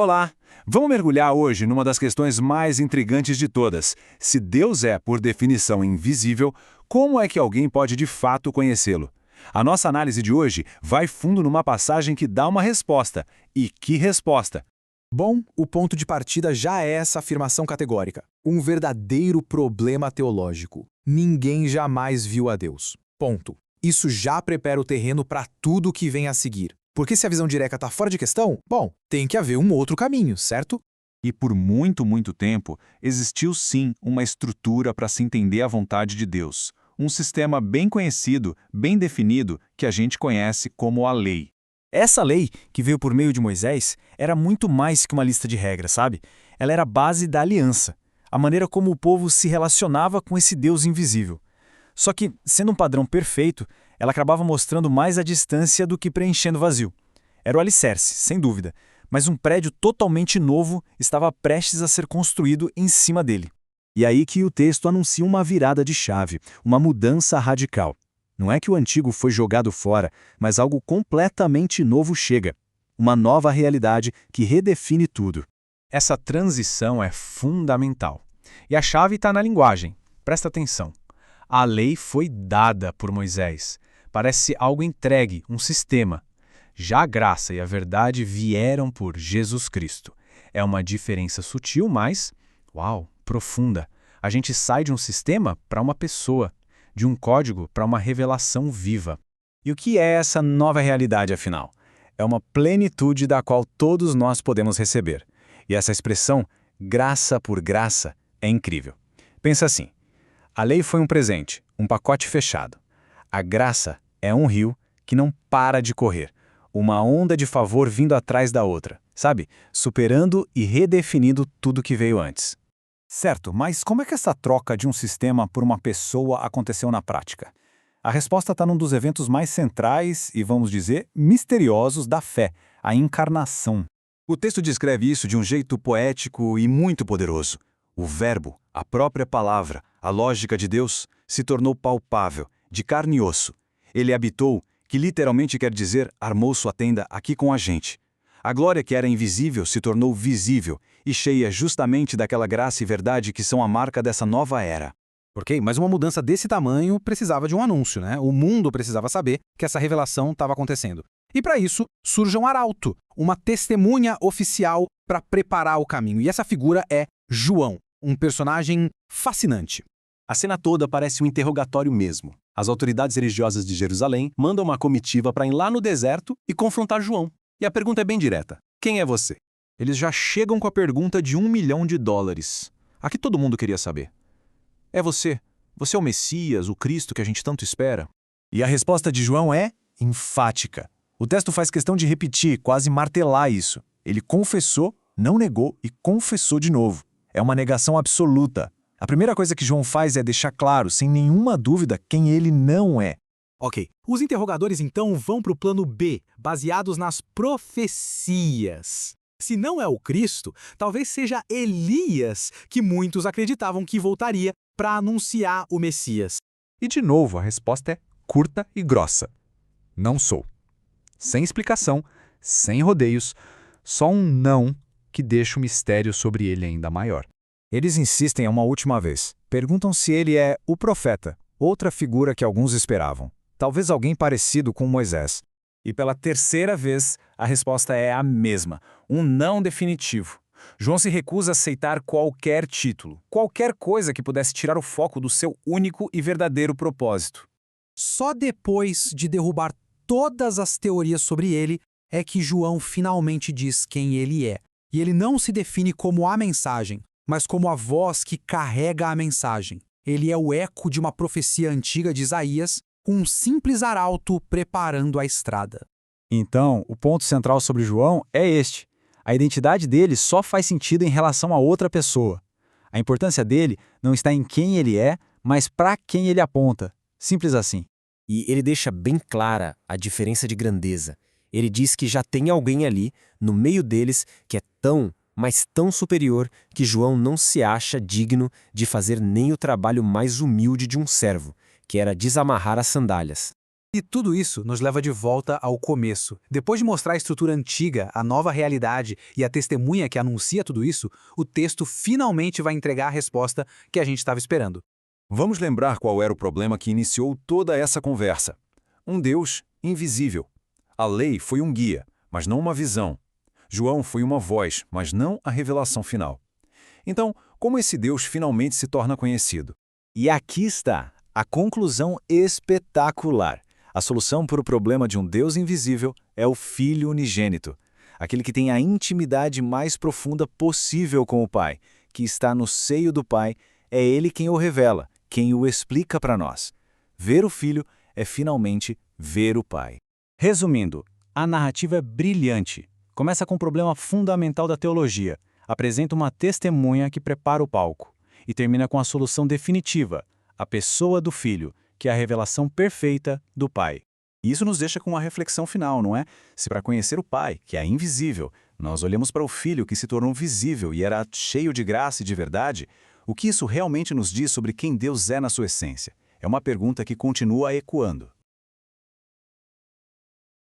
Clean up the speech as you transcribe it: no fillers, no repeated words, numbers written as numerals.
Olá! Vamos mergulhar hoje numa das questões mais intrigantes de todas. Se Deus é, por definição, invisível, como é que alguém pode de fato conhecê-lo? A nossa análise de hoje vai fundo numa passagem que dá uma resposta. E que resposta! Bom, o ponto de partida já é essa afirmação categórica. Um verdadeiro problema teológico. Ninguém jamais viu a Deus. Ponto. Isso já prepara o terreno para tudo que vem a seguir. Porque se a visão direta está fora de questão, bom, tem que haver um outro caminho, certo? E por muito tempo, existiu sim uma estrutura para se entender a vontade de Deus. Um sistema bem conhecido, bem definido, que a gente conhece como a lei. Essa lei, que veio por meio de Moisés, era muito mais que uma lista de regras, sabe? Ela era a base da aliança, a maneira como o povo se relacionava com esse Deus invisível. Só que, sendo um padrão perfeito, ela acabava mostrando mais a distância do que preenchendo o vazio. Era o alicerce, sem dúvida, mas um prédio totalmente novo estava prestes a ser construído em cima dele. E aí que o texto anuncia uma virada de chave, uma mudança radical. Não é que o antigo foi jogado fora, mas algo completamente novo chega. Uma nova realidade que redefine tudo. Essa transição é fundamental. E a chave está na linguagem. Presta atenção. A lei foi dada por Moisés. Parece algo entregue, um sistema. Já a graça e a verdade vieram por Jesus Cristo. É uma diferença sutil, mas, profunda. A gente sai de um sistema para uma pessoa, de um código para uma revelação viva. E o que é essa nova realidade, afinal? É uma plenitude da qual todos nós podemos receber. E essa expressão, graça por graça, é incrível. Pensa assim, a lei foi um presente, um pacote fechado. A graça é um rio que não para de correr, uma onda de favor vindo atrás da outra, sabe? Superando e redefinindo tudo que veio antes. Certo, mas como é que essa troca de um sistema por uma pessoa aconteceu na prática? A resposta está num dos eventos mais centrais e, vamos dizer, misteriosos da fé, a encarnação. O texto descreve isso de um jeito poético e muito poderoso. O Verbo, a própria palavra, a lógica de Deus, se tornou palpável, de carne e osso. Ele habitou, que literalmente quer dizer armou sua tenda aqui com a gente. A glória que era invisível se tornou visível e cheia justamente daquela graça e verdade que são a marca dessa nova era. Ok, mas uma mudança desse tamanho precisava de um anúncio, né? O mundo precisava saber que essa revelação estava acontecendo. E para isso, surge um arauto, uma testemunha oficial para preparar o caminho. E essa figura é João, um personagem fascinante. A cena toda parece um interrogatório mesmo. As autoridades religiosas de Jerusalém mandam uma comitiva para ir lá no deserto e confrontar João. E a pergunta é bem direta. Quem é você? Eles já chegam com a pergunta de $1 milhão. A que todo mundo queria saber. É você. Você é o Messias, o Cristo que a gente tanto espera? E a resposta de João é enfática. O texto faz questão de repetir, quase martelar isso. Ele confessou, não negou e confessou de novo. É uma negação absoluta. A primeira coisa que João faz é deixar claro, sem nenhuma dúvida, quem ele não é. Ok, os interrogadores então vão para o plano B, baseados nas profecias. Se não é o Cristo, talvez seja Elias, que muitos acreditavam que voltaria para anunciar o Messias. E de novo, a resposta é curta e grossa. Não sou. Sem explicação, sem rodeios, só um não que deixa o mistério sobre ele ainda maior. Eles insistem uma última vez. Perguntam se ele é o profeta, outra figura que alguns esperavam. Talvez alguém parecido com Moisés. E pela terceira vez, a resposta é a mesma, um não definitivo. João se recusa a aceitar qualquer título, qualquer coisa que pudesse tirar o foco do seu único e verdadeiro propósito. Só depois de derrubar todas as teorias sobre ele é que João finalmente diz quem ele é. E ele não se define como a mensagem, mas como a voz que carrega a mensagem. Ele é o eco de uma profecia antiga de Isaías, com um simples arauto preparando a estrada. Então, o ponto central sobre João é este. A identidade dele só faz sentido em relação a outra pessoa. A importância dele não está em quem ele é, mas para quem ele aponta. Simples assim. E ele deixa bem clara a diferença de grandeza. Ele diz que já tem alguém ali, no meio deles, que é tão, mas tão superior que João não se acha digno de fazer nem o trabalho mais humilde de um servo, que era desamarrar as sandálias. E tudo isso nos leva de volta ao começo. Depois de mostrar a estrutura antiga, a nova realidade e a testemunha que anuncia tudo isso, o texto finalmente vai entregar a resposta que a gente estava esperando. Vamos lembrar qual era o problema que iniciou toda essa conversa. Um Deus invisível. A lei foi um guia, mas não uma visão. João foi uma voz, mas não a revelação final. Então, como esse Deus finalmente se torna conhecido? E aqui está a conclusão espetacular. A solução para o problema de um Deus invisível é o Filho unigênito, aquele que tem a intimidade mais profunda possível com o Pai, que está no seio do Pai, é Ele quem o revela, quem o explica para nós. Ver o Filho é finalmente ver o Pai. Resumindo, a narrativa é brilhante. Começa com um problema fundamental da teologia, apresenta uma testemunha que prepara o palco, e termina com a solução definitiva, a pessoa do Filho, que é a revelação perfeita do Pai. E isso nos deixa com uma reflexão final, não é? Se para conhecer o Pai, que é invisível, nós olhamos para o Filho que se tornou visível e era cheio de graça e de verdade, o que isso realmente nos diz sobre quem Deus é na sua essência? É uma pergunta que continua ecoando.